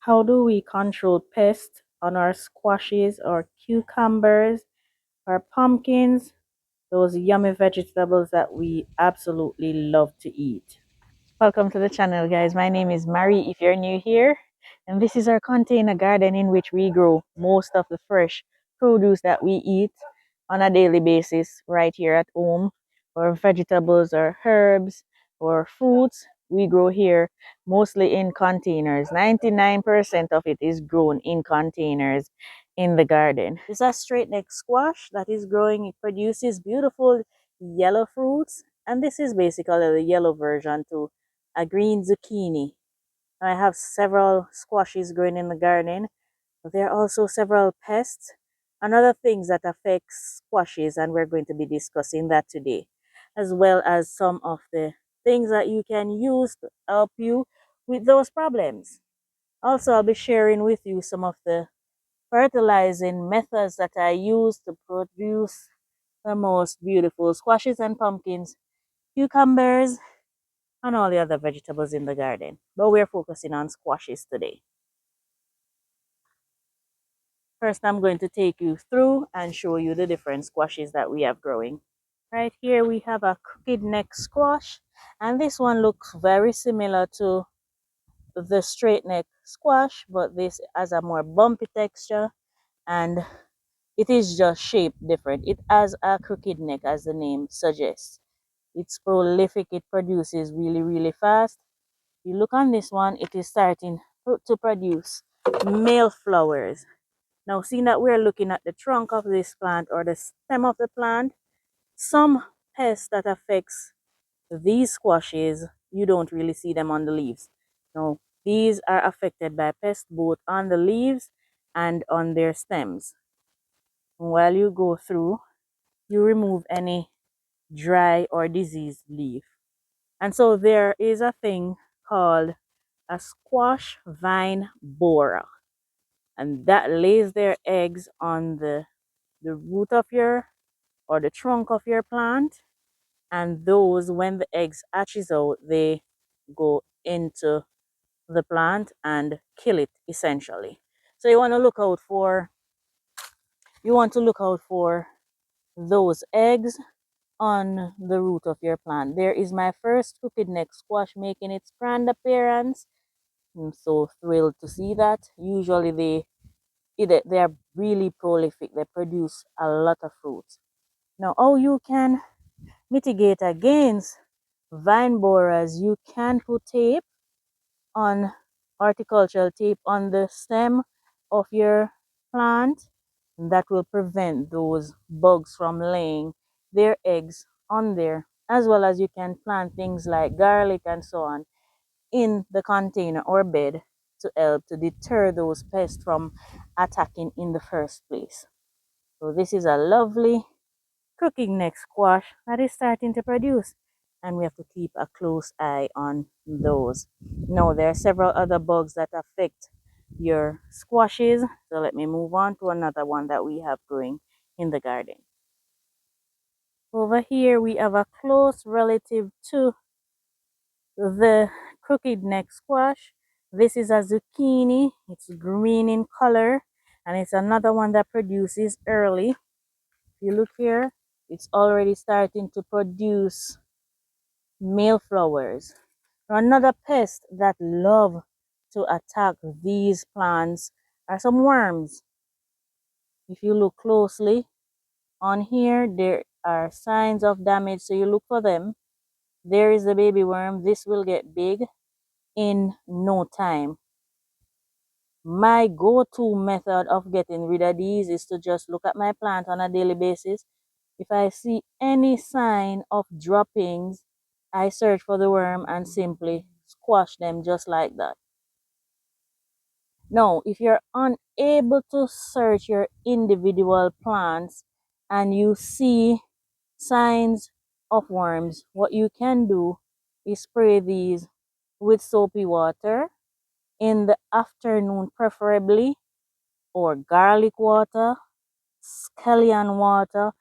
How do we control pests on our squashes or cucumbers or pumpkins, those yummy vegetables that we absolutely love to eat? Welcome to the channel, guys. My name is Mary if you're new here, and this is our container garden in which we grow most of the fresh produce that we eat on a daily basis right here at home, or vegetables or herbs or fruits. We grow here mostly in containers. 99% of it is grown in containers in the garden. This is a straight neck squash that is growing. It produces beautiful yellow fruits, and this is basically the yellow version to a green zucchini. I have several squashes growing in the garden. There are also several pests and other things that affect squashes, and we're going to be discussing that today, as well as some of the things that you can use to help you with those problems. Also, I'll be sharing with you some of the fertilizing methods that I use to produce the most beautiful squashes and pumpkins, cucumbers, and all the other vegetables in the garden. But we're focusing on squashes today. First, I'm going to take you through and show you the different squashes that we have growing. Right here, we have a crooked neck squash, and this one looks very similar to the straight neck squash, but this has a more bumpy texture and it is just shaped different. It has a crooked neck, as the name suggests. It's prolific, it produces really fast. You look on this one, it is starting to produce male flowers. Now, seeing that we're looking at the trunk of this plant or the stem of the plant, some pests that affects these squashes, you don't really see them on the leaves. No, these are affected by pests both on the leaves and on their stems. While you go through, you remove any dry or diseased leaf. And so there is a thing called a squash vine borer, and that lays their eggs on the root of your or the trunk of your plant, and those, when the eggs hatches out, they go into the plant and kill it essentially. So you want to look out for those eggs on the root of your plant. There is my first crooked neck squash making its grand appearance. I'm so thrilled to see that. Usually they are really prolific. They produce a lot of fruits. Now, how you can mitigate against vine borers, you can put tape on horticultural tape on the stem of your plant. That will prevent those bugs from laying their eggs on there, as well as you can plant things like garlic and so on in the container or bed to help to deter those pests from attacking in the first place. So this is a lovely crooked neck squash that is starting to produce, and we have to keep a close eye on those. Now, there are several other bugs that affect your squashes, so let me move on to another one that we have growing in the garden. Over here we have a close relative to the crooked neck squash. This is a zucchini. It's green in color, and it's another one that produces early. If you look here, it's already starting to produce male flowers. Another pest that love to attack these plants are some worms. If you look closely on here, there are signs of damage, so you look for them. There is the baby worm. This will get big in no time. My go-to method of getting rid of these is to just look at my plant on a daily basis. If I see any sign of droppings, I search for the worm and simply squash them just like that. Now, if you're unable to search your individual plants and you see signs of worms, what you can do is spray these with soapy water in the afternoon preferably, or garlic water, scallion water,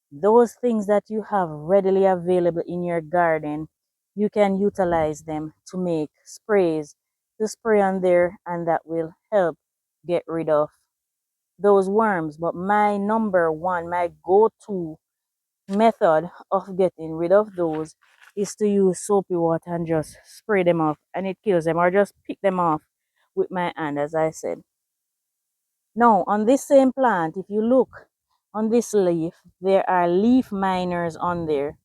those things that you have readily available in your garden. You can utilize them to make sprays to spray on there, and that will help get rid of those worms. But my number one, my go-to method of getting rid of those is to use soapy water and just spray them off, and it kills them, or just pick them off with my hand, as I said. Now, on this same plant, if you look on this leaf, there are leaf miners on there.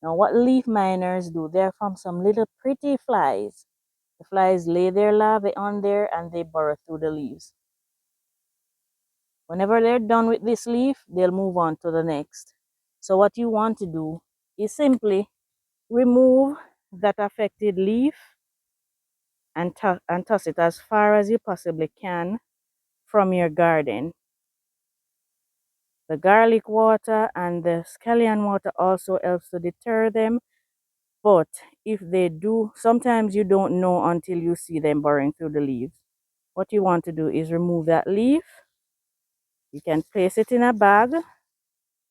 Now, what leaf miners do, they're from some little pretty flies. The flies lay their larvae on there and they burrow through the leaves. Whenever they're done with this leaf, they'll move on to the next. So what you want to do is simply remove that affected leaf and toss it as far as you possibly can from your garden. The garlic water and the scallion water also helps to deter them. But if they do, sometimes you don't know until you see them burrowing through the leaves. What you want to do is remove that leaf. You can place it in a bag,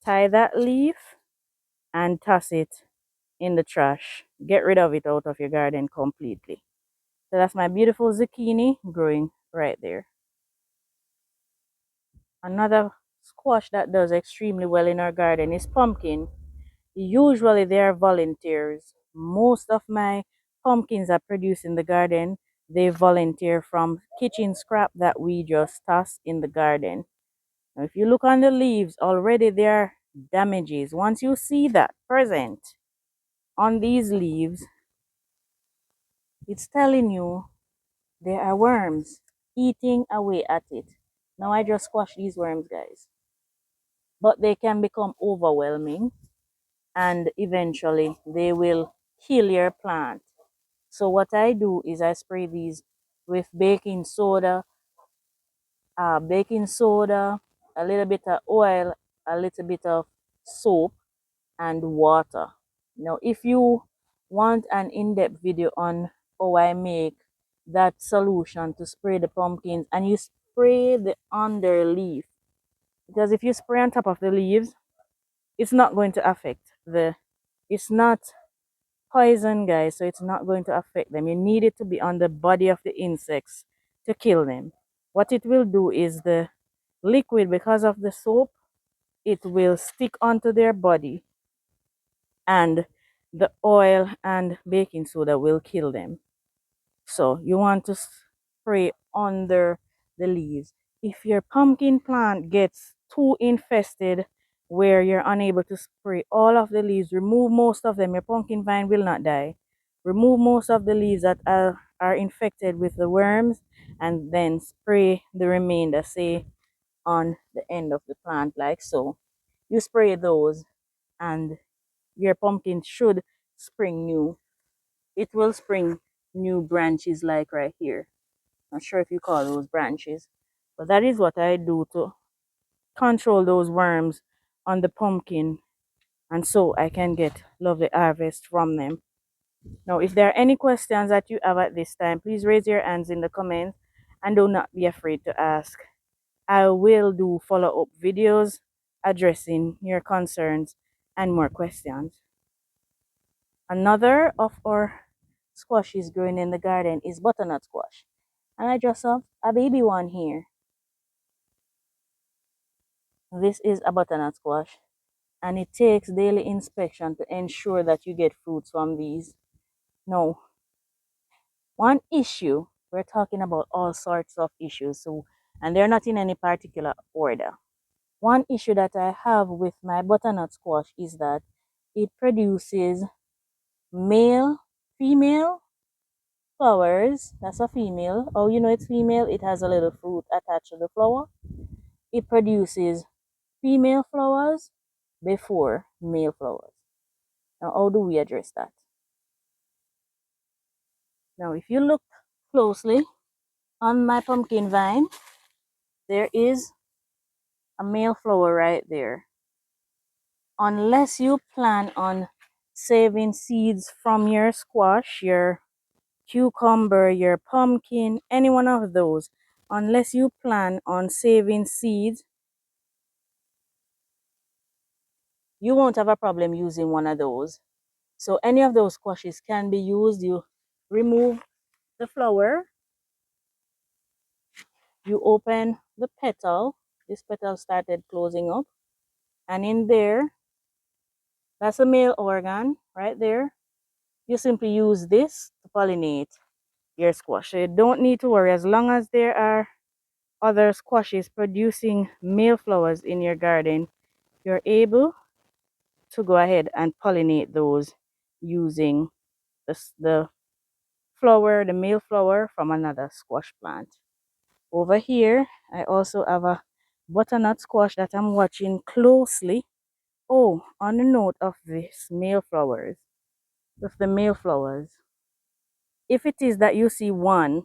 tie that leaf, and toss it in the trash. Get rid of it out of your garden completely. So that's my beautiful zucchini growing right there. Another squash that does extremely well in our garden is pumpkin. Usually they are volunteers. Most of my pumpkins I produce in the garden, they volunteer from kitchen scrap that we just toss in the garden. Now, if you look on the leaves, already there are damages. Once you see that present on these leaves, it's telling you there are worms eating away at it. Now I just squash these worms, guys. But they can become overwhelming and eventually they will kill your plant. So what I do is I spray these with baking soda, a little bit of oil, a little bit of soap, and water. Now, if you want an in-depth video on how I make that solution to spray the pumpkins, and you spray the underleaf, because if you spray on top of the leaves, it's not going to affect it's not poison, guys, so it's not going to affect them. You need it to be on the body of the insects to kill them. What it will do is the liquid, because of the soap, it will stick onto their body, and the oil and baking soda will kill them. So you want to spray under the leaves. If your pumpkin plant gets too infested where you're unable to spray all of the leaves, remove most of them. Your pumpkin vine will not die. Remove most of the leaves that are infected with the worms, and then spray the remainder, say on the end of the plant, like so. You spray those, and your pumpkin should spring new. It will spring new branches, like right here. Not sure if you call those branches, but that is what I do to control those worms on the pumpkin, and so I can get lovely harvest from them. Now, if there are any questions that you have at this time, please raise your hands in the comments and do not be afraid to ask. I will do follow-up videos addressing your concerns and more questions. Another of our squashes growing in the garden is butternut squash. And I just have a baby one here. This is a butternut squash, and it takes daily inspection to ensure that you get fruits from these. Now, one issue, we're talking about all sorts of issues, and they're not in any particular order. One issue that I have with my butternut squash is that it produces female flowers. That's a female. Oh, you know it's female? It has a little fruit attached to the flower. It produces female flowers before male flowers. Now, how do we address that? Now, if you look closely on my pumpkin vine, there is a male flower right there. Unless you plan on saving seeds from your squash, your cucumber, your pumpkin, any one of those, unless you plan on saving seeds, you won't have a problem using one of those. So any of those squashes can be used. You remove the flower you open the petal. This petal started closing up, and in there, that's a male organ right there. You simply use this to pollinate your squash. So you don't need to worry as long as there are other squashes producing male flowers in your garden. You're able to go ahead and pollinate those using the flower, the male flower from another squash plant. Over here, I also have a butternut squash that I'm watching closely. Oh, on the note of this male flowers, of the male flowers, if it is that you see one,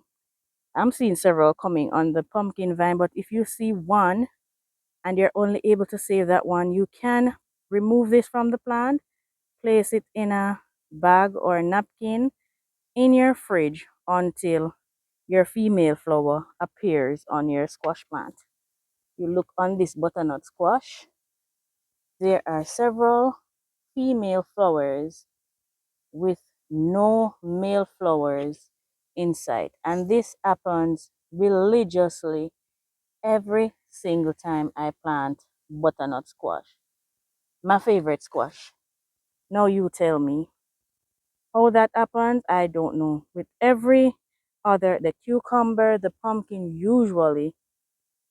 I'm seeing several coming on the pumpkin vine, but if you see one and you're only able to save that one, you can remove this from the plant, place it in a bag or a napkin in your fridge until your female flower appears on your squash plant. You look on this butternut squash, there are several female flowers with no male flowers inside, and this happens religiously every single time I plant butternut squash. My favorite squash. Now you tell me how that happens. I don't know. With every other, the cucumber, the pumpkin, usually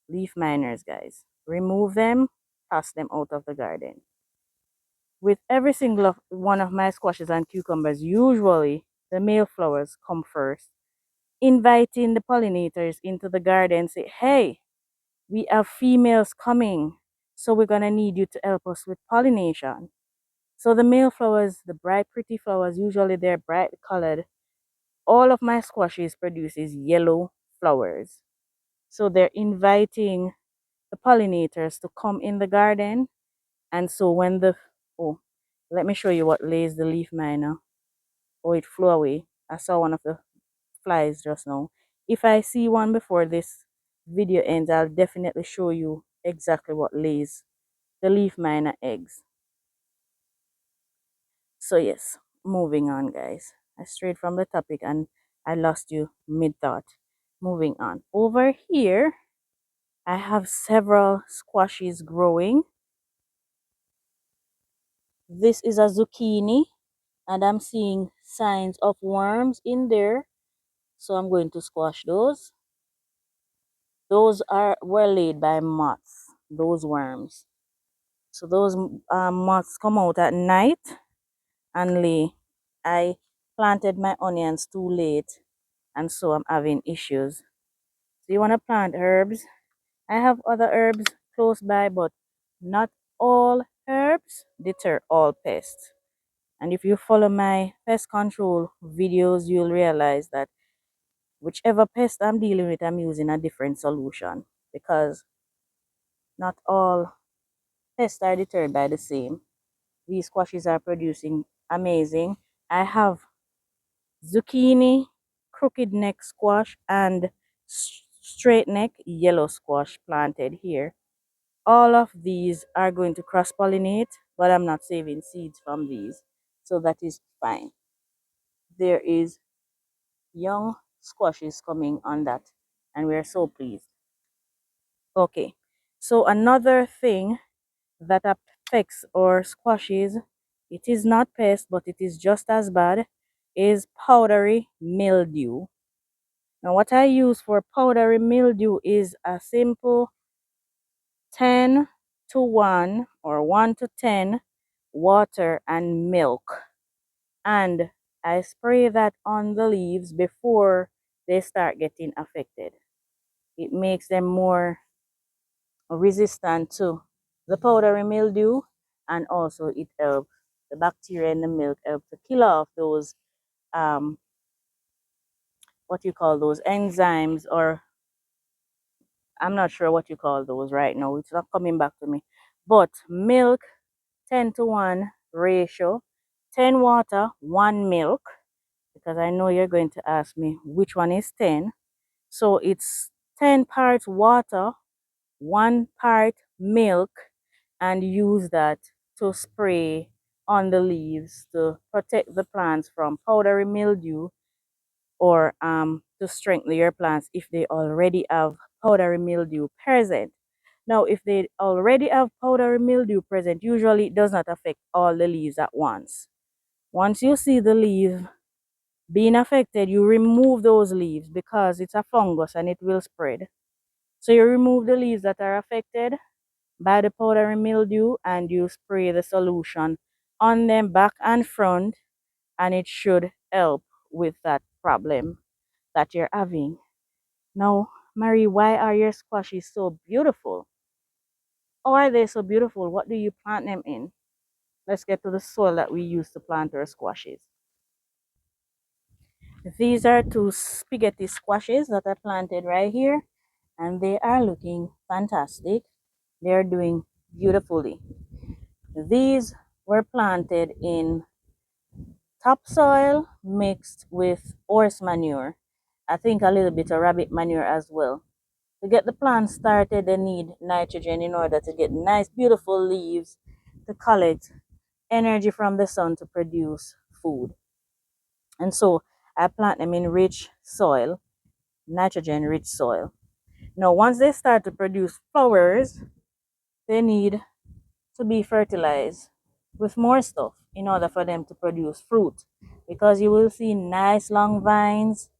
leaf miners, guys. Remove them, toss them out of the garden. With every single one of my squashes and cucumbers, usually the male flowers come first, inviting the pollinators into the garden. Say, hey, we have females coming, so we're gonna need you to help us with pollination. So the male flowers, the bright, pretty flowers, usually they're bright colored. All of my squashes produces yellow flowers. So they're inviting the pollinators to come in the garden. And so when the, oh, let me show you what lays the leaf miner. Oh, it flew away. I saw one of the flies just now. If I see one before this video ends, I'll definitely show you exactly what lays the leaf miner eggs. So yes, moving on, guys. I strayed from the topic and I lost you mid-thought. Moving on. Over here, I have several squashes growing. This is a zucchini and I'm seeing signs of worms in there. So I'm going to squash those. Those were laid by moths, those worms. So those moths come out at night and lay. I planted my onions too late and so I'm having issues. So you want to plant herbs. I have other herbs close by, but not all herbs deter all pests. And if you follow my pest control videos, you'll realize that whichever pest I'm dealing with, I'm using a different solution because not all pests are deterred by the same. These squashes are producing amazing. I have zucchini, crooked neck squash, and straight neck yellow squash planted here. All of these are going to cross pollinate, but I'm not saving seeds from these, so that is fine. There is young squashes coming on that, and we're so pleased. Okay, so another thing that affects our squashes, it is not pest, but it is just as bad, is powdery mildew. Now what I use for powdery mildew is a simple 10 to 1 or 1 to 10 water and milk. And I spray that on the leaves before they start getting affected. It makes them more resistant to the powdery mildew, and also it helps the bacteria in the milk help to kill off those what you call those enzymes, or I'm not sure what you call those right now. It's not coming back to me. But milk 10 to 1 ratio, 10 water, 1 milk, because I know you're going to ask me which one is 10. So it's 10 parts water, 1 part milk, and use that to spray on the leaves to protect the plants from powdery mildew or to strengthen your plants if they already have powdery mildew present. Now, if they already have powdery mildew present, usually it does not affect all the leaves at once. Once you see the leaf being affected, you remove those leaves because it's a fungus and it will spread. So you remove the leaves that are affected by the powdery mildew and you spray the solution on them back and front, and it should help with that problem that you're having. Now, Marie, why are your squashes so beautiful? How are they so beautiful? What do you plant them in? Let's get to the soil that we use to plant our squashes. These are two spaghetti squashes that I planted right here, and they are looking fantastic. They're doing beautifully. These were planted in topsoil mixed with horse manure. I think a little bit of rabbit manure as well. To get the plant started, they need nitrogen in order to get nice, beautiful leaves to collect energy from the sun to produce food. And so I plant them in rich soil, nitrogen rich soil. Now, once they start to produce flowers, they need to be fertilized with more stuff in order for them to produce fruit. Because you will see nice long vines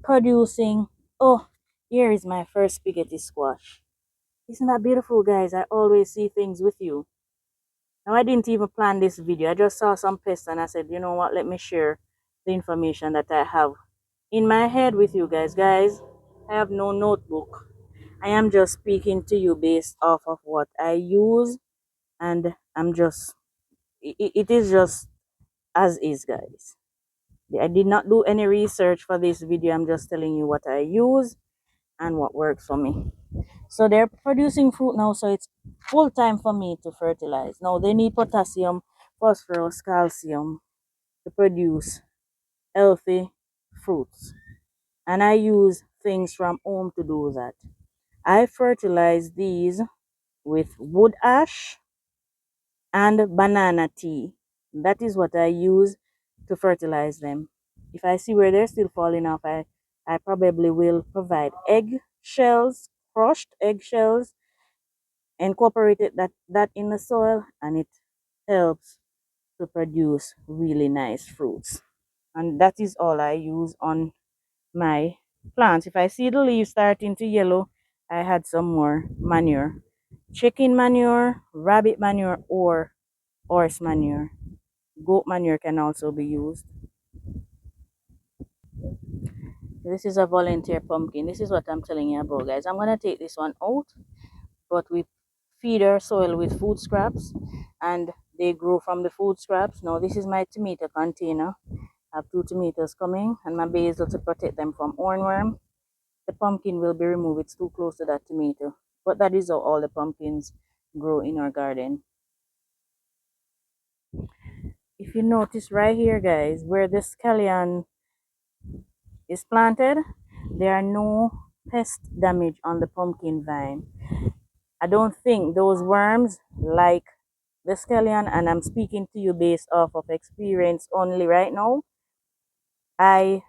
producing. Oh, here is my first spaghetti squash. Isn't that beautiful, guys? I always see things with you. Now, I didn't even plan this video. I just saw some pests and I said, you know what, let me share the information that I have in my head with you guys. Guys, I have no notebook. I am just speaking to you based off of what I use, and it is just as is, guys. I did not do any research for this video. I'm just telling you what I use and what works for me. So they're producing fruit now, so it's full time for me to fertilize. Now they need potassium, phosphorus, calcium to produce healthy fruits. And I use things from home to do that. I fertilize these with wood ash and banana tea. That is what I use to fertilize them. If I see where they're still falling off, I probably will provide egg shells, crushed egg shells, incorporated that in the soil, and it helps to produce really nice fruits. And that is all I use on my plants. If I see the leaves starting to yellow, I had some more manure. Chicken manure, rabbit manure, or horse manure. Goat manure can also be used. This is a volunteer pumpkin. This is what I'm telling you about, guys. I'm going to take this one out, but we feed our soil with food scraps and they grow from the food scraps. Now, this is my tomato container. I have 2 tomatoes coming and my basil to protect them from hornworm. The pumpkin will be removed. It's too close to that tomato. But that is how all the pumpkins grow in our garden. If you notice right here, guys, where the scallion is planted, there are no pest damage on the pumpkin vine. I don't think those worms like the scallion, and I'm speaking to you based off of experience only right now. I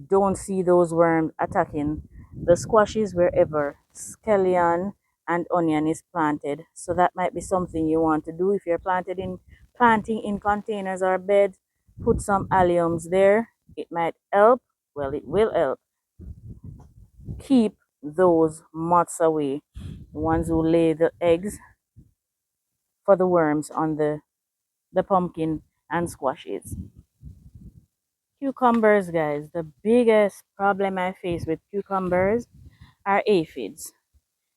don't see those worms attacking the squashes wherever scallion and onion is planted. So that might be something you want to do if you're planting in containers or beds. Put some alliums there. It might help. Well, it will help keep those moths away, the ones who lay the eggs for the worms on the pumpkin and squashes. Cucumbers, guys, the biggest problem I face with cucumbers are aphids.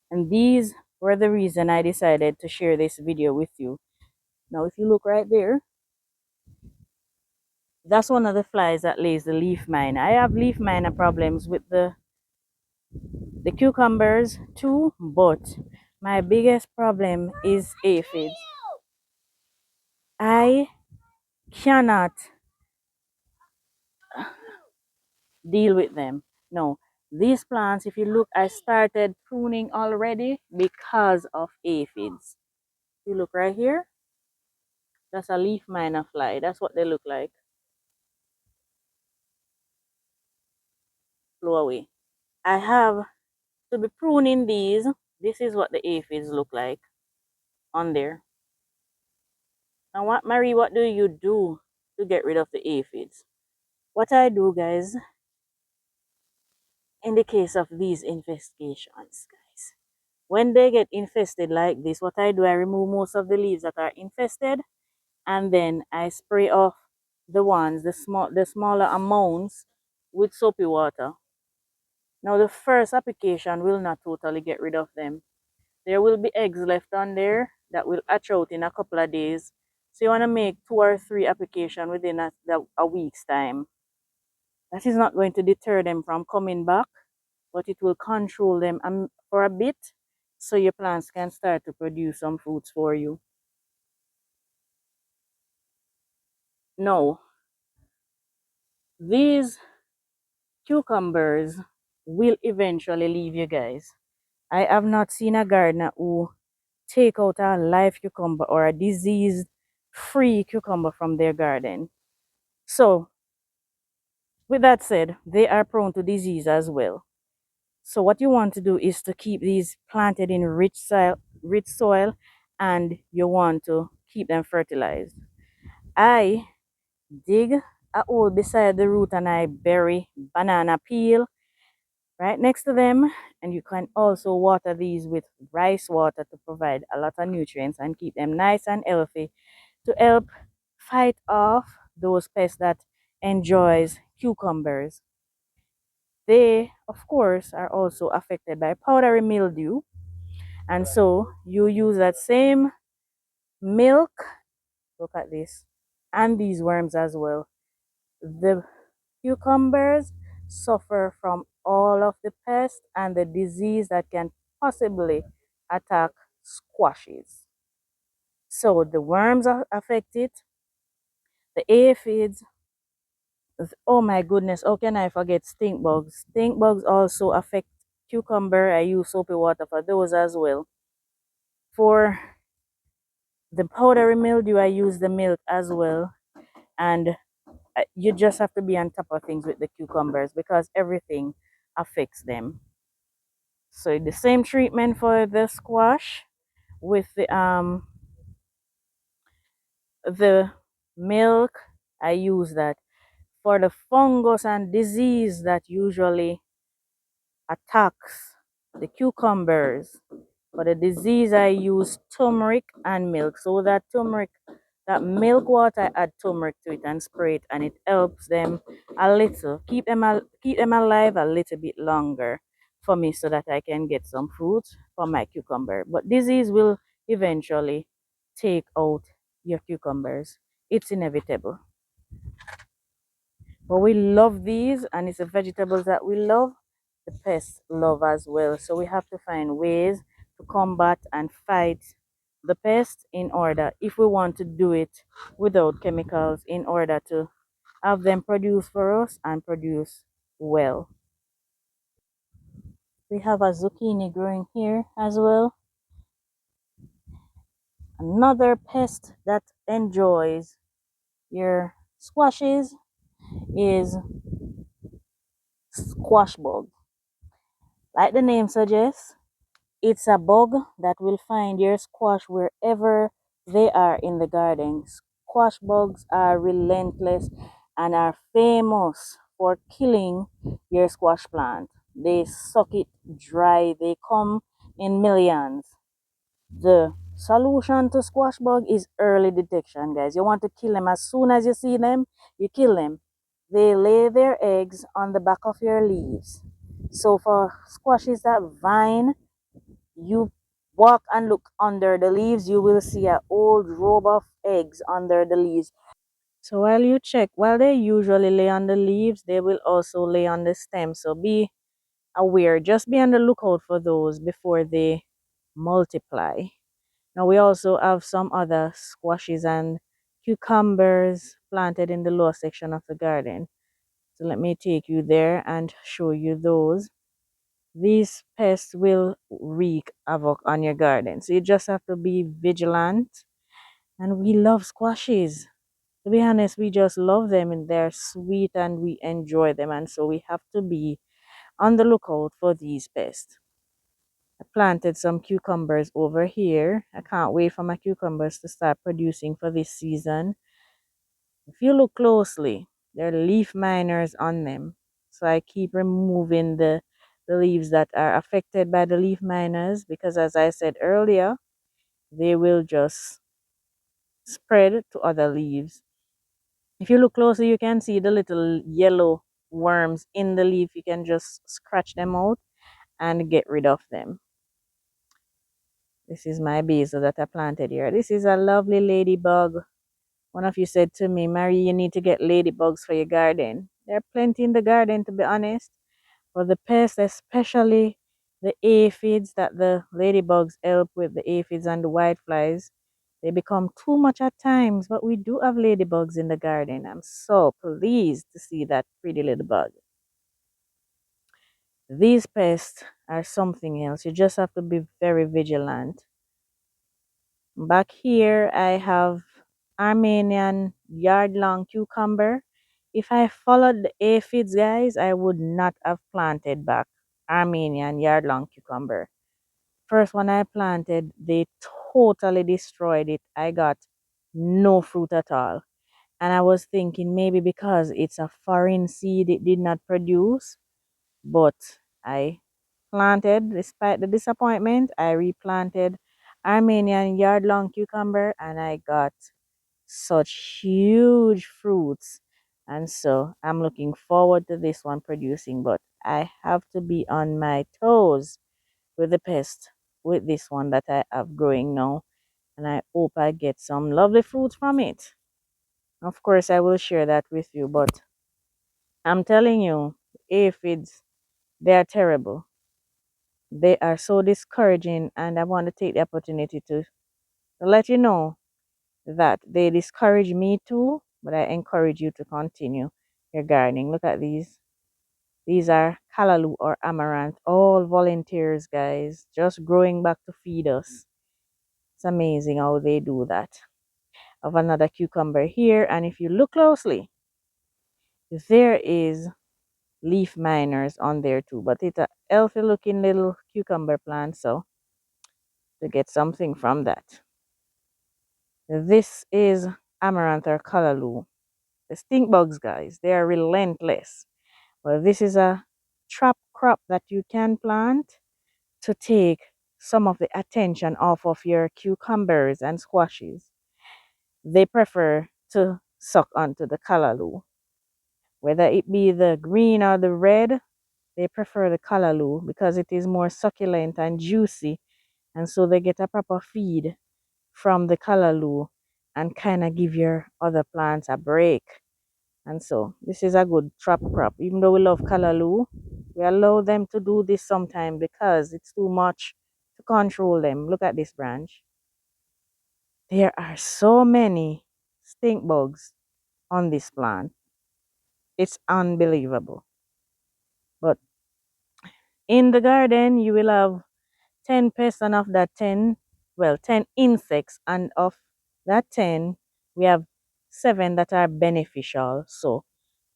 And these were the reason I decided to share this video with you. Now, if you look right there, that's one of the flies that lays the leaf miner. I have leaf miner problems with the cucumbers too, but my biggest problem is aphids. I cannot deal with them. No, these plants, if you look, I started pruning already because of aphids. You look right here, that's a leaf miner fly. That's what they look like. flow away. I have to be pruning these. This is what the aphids look like on there. Now, what, Marie, what do you do to get rid of the aphids? What I do, guys, in the case of these infestations, guys, when they get infested like this, what I do, I remove most of the leaves that are infested, and then I spray off the ones, the smaller amounts with soapy water. Now, the first application will not totally get rid of them. There will be eggs left on there that will hatch out in a couple of days. So you want to make 2 or 3 applications within a week's time. That is not going to deter them from coming back, but it will control them for a bit so your plants can start to produce some fruits for you. Now, these cucumbers will eventually leave you guys. I have not seen a gardener who take out a live cucumber or a disease free cucumber from their garden. So, with that said, they are prone to disease as well. So, what you want to do is to keep these planted in rich soil, and you want to keep them fertilized. I dig a hole beside the root and I bury banana peel right next to them, and you can also water these with rice water to provide a lot of nutrients and keep them nice and healthy to help fight off those pests that enjoys cucumbers. They of course are also affected by powdery mildew, and so you use that same milk, look at this, and these worms as well. The cucumbers suffer from all of the pests and the disease that can possibly attack squashes. So the worms are affected, the aphids, oh my goodness, how can I forget stink bugs? Stink bugs also affect cucumber. I use soapy water for those as well. For the powdery mildew, I use the milk as well. And you just have to be on top of things with the cucumbers because everything affects them. So the same treatment for the squash with the milk. I use that for the fungus and disease that usually attacks the cucumbers. For the disease, I use turmeric and milk. So that turmeric, that milk water, I add turmeric to it and spray it, and it helps them a little, keep them alive a little bit longer for me, so that I can get some fruit from my cucumber. But disease will eventually take out your cucumbers. It's inevitable. But we love these, and it's the vegetables that we love, the pests love as well. So we have to find ways to combat and fight the pests in order, if we want to do it without chemicals, in order to have them produce for us and produce well. We have a zucchini growing here as well. Another pest that enjoys your squashes is squash bug. Like the name suggests, it's a bug that will find your squash wherever they are in the garden. Squash bugs are relentless and are famous for killing your squash plant. They suck it dry. They come in millions. The solution to squash bug is early detection, guys. You want to kill them as soon as you see them, you kill them. They lay their eggs on the back of your leaves. So for squashes that vine, you walk and look under the leaves, you will see an old row of eggs under the leaves. So while you check, while they usually lay on the leaves, they will also lay on the stem. So be aware, just be on the lookout for those before they multiply. Now we also have some other squashes and cucumbers planted in the lower section of the garden. So let me take you there and show you those. These pests will wreak havoc on your garden. So you just have to be vigilant. And we love squashes. To be honest, we just love them and they're sweet and we enjoy them. And so we have to be on the lookout for these pests. I planted some cucumbers over here. I can't wait for my cucumbers to start producing for this season. If you look closely, there are leaf miners on them. So I keep removing the leaves that are affected by the leaf miners because, as I said earlier, they will just spread to other leaves. If you look closely, you can see the little yellow worms in the leaf. You can just scratch them out and get rid of them. This is my basil that I planted here. This is a lovely ladybug. One of you said to me, Mary, you need to get ladybugs for your garden. There are plenty in the garden, to be honest. For the pests, especially the aphids that the ladybugs help with, the aphids and the whiteflies, they become too much at times, but we do have ladybugs in the garden. I'm so pleased to see that pretty little bug. These pests are something else. You just have to be very vigilant. Back here, I have Armenian yard-long cucumber. If I followed the aphids, guys, I would not have planted back Armenian yard-long cucumber. First one I planted, they totally destroyed it. I got no fruit at all. And I was thinking maybe because it's a foreign seed, it did not produce. But I planted, despite the disappointment, I replanted Armenian yard-long cucumber and I got such huge fruits. And so I'm looking forward to this one producing, but I have to be on my toes with the pest with this one that I have growing now. And I hope I get some lovely fruits from it. Of course, I will share that with you, but I'm telling you, aphids, they are terrible. They are so discouraging, and I want to take the opportunity to let you know that they discourage me too, but I encourage you to continue your gardening. Look at these. These are callaloo or amaranth, all volunteers, guys, just growing back to feed us. It's amazing how they do that. I have another cucumber here, and if you look closely, there is leaf miners on there too, but it's a healthy looking little cucumber plant, so to get something from that. This is amaranth or callaloo. The stink bugs, guys, they are relentless. Well, this is a trap crop that you can plant to take some of the attention off of your cucumbers and squashes. They prefer to suck onto the callaloo. Whether it be the green or the red, they prefer the callaloo because it is more succulent and juicy, and so they get a proper feed from the callaloo and kind of give your other plants a break. And so this is a good trap crop. Even though we love callaloo, we allow them to do this sometime because it's too much to control them. Look at this branch. There are so many stink bugs on this plant. It's unbelievable. But in the garden, you will have 10 pests, and of that 10, well, 10 insects, and of that 10, we have 7 that are beneficial. So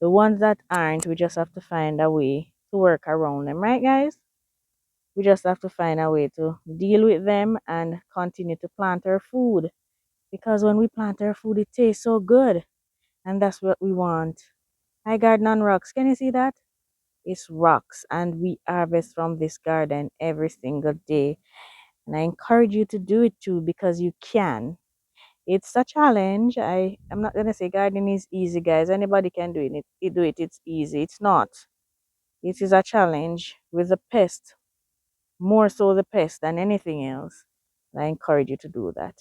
the ones that aren't, we just have to find a way to work around them, right, guys? We just have to find a way to deal with them and continue to plant our food. Because when we plant our food, it tastes so good. And that's what we want. Hi, Garden on Rocks. Can you see that? It's rocks. And we harvest from this garden every single day. And I encourage you to do it too because you can. It's a challenge. I'm not gonna say gardening is easy, guys. Anybody can do it. Do it. It's easy. It's not. It is a challenge with the pest, more so the pest than anything else. And I encourage you to do that.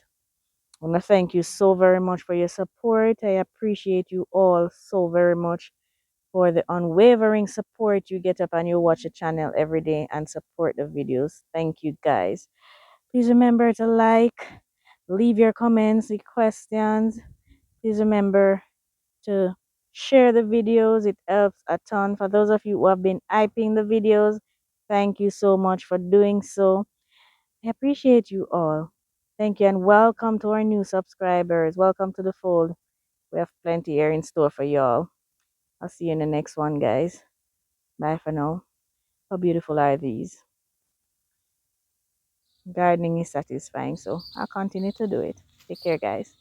I want to thank you so very much for your support. I appreciate you all so very much for the unwavering support you get up and you watch the channel every day and support the videos. Thank you, guys. Please remember to like, leave your comments, the questions. Please remember to share the videos. It helps a ton. For those of you who have been hyping the videos, thank you so much for doing so. I appreciate you all. Thank you and welcome to our new subscribers. Welcome to the fold. We have plenty here in store for y'all. I'll see you in the next one, guys. Bye for now. How beautiful are these? Gardening is satisfying, so I'll continue to do it. Take care, guys.